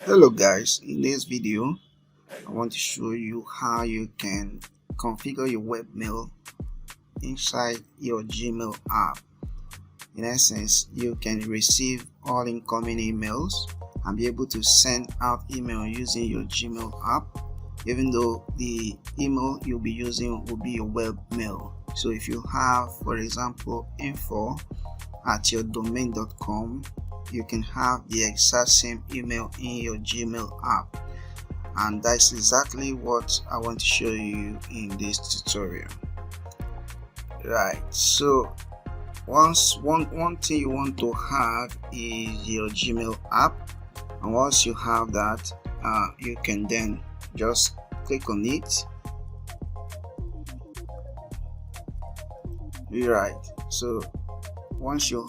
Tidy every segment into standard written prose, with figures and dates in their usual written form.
Hello guys, in this video I want to show you how you can configure your webmail inside your Gmail app. In essence, you can receive all incoming emails and be able to send out email using your Gmail app, even though the email you'll be using will be your webmail. So if you have, for example, info@yourdomain.com, you can have the exact same email in your Gmail app, and that's exactly what I want to show you in this tutorial. Right, so one thing you want to have is your Gmail app, and once you have that, you can then just click on it. Right, so once you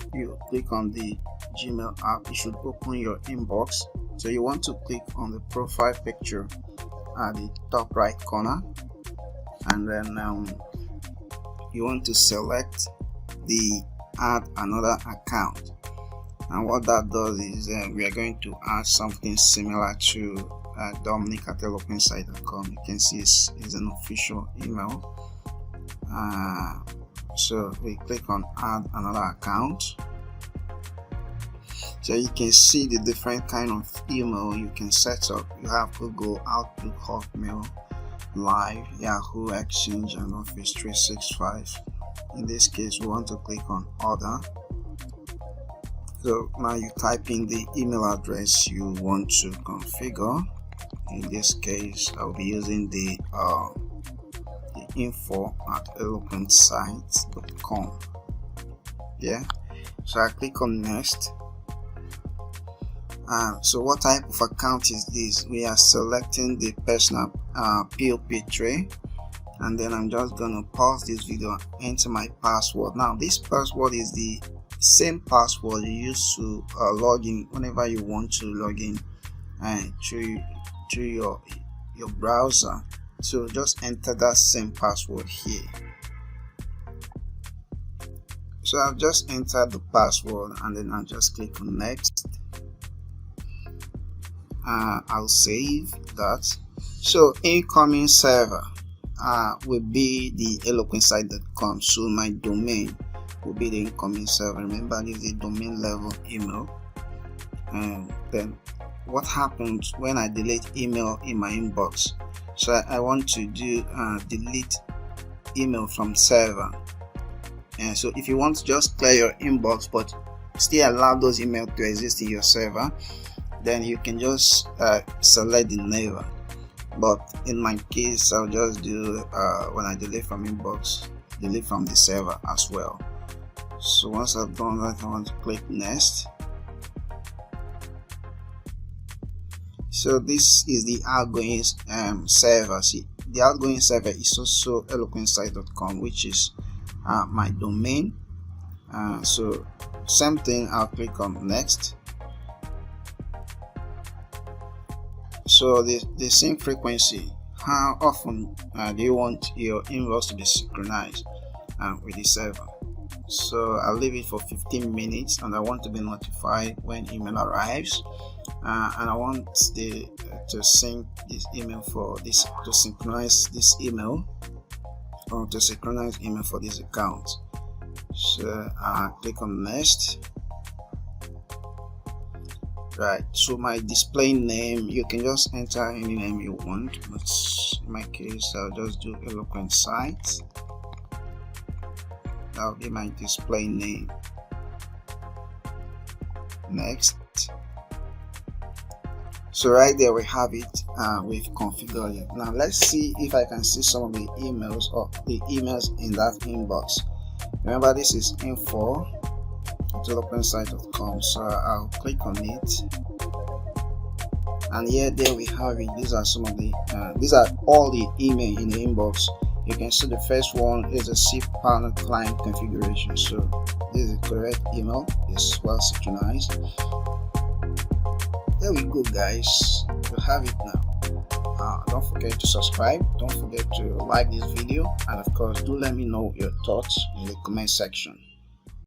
click on the Gmail app, it should open your inbox. So you want to click on the profile picture at the top right corner, and then you want to select the add another account. And what that does is we are going to add something similar to Dominic@elopensite.com. You can see it's an official email. So we click on add another account. So you can see the different kind of email you can set up. You have Google, Outlook, Hotmail, Live, Yahoo, Exchange, and Office 365. In this case, we want to click on Other. So now you type in the email address you want to configure. In this case, I'll be using the info@elopensite.com. Yeah, so I click on Next. So what type of account is this? We are selecting the personal POP3, and then I'm just gonna pause this video, enter my password. Now this password is the same password you use to log in whenever you want to log in through your browser. So just enter that same password here. So I've just entered the password, and then I'll just click on Next. I'll save that. So incoming server will be the elopensite.com. So my domain will be the incoming server. Remember, this is a domain level email. And then what happens when I delete email in my inbox? So I want to do delete email from server. And so if you want to just clear your inbox but still allow those emails to exist in your server, then you can just select the never. But in my case, I'll just do when I delete from inbox, delete from the server as well. So once I've done that, I want to click Next. So this is the outgoing server. See, the outgoing server is also elopensite.com, which is my domain. So same thing, I'll click on Next. So the same frequency, how often do you want your inbox to be synchronized with the server? So I'll leave it for 15 minutes, and I want to be notified when email arrives, and I want to sync this email for this, to synchronize this email, or to synchronize email for this account. So click on Next. Right, so my display name, you can just enter any name you want, but in my case I'll just do Elopensite. That'll be my display name. Next. So right there we have it. We've configured it. Now let's see if I can see some of the emails, or the emails in that inbox. Remember, this is info@elopensite.com. So I'll click on it, and there we have it. These are some of the these are all the email in the inbox. You can see the first one is a cPanel client configuration. So this is the correct email, it's well synchronized. There we go guys, you have it now. Don't forget to subscribe, don't forget to like this video, and of course do let me know your thoughts in the comment section.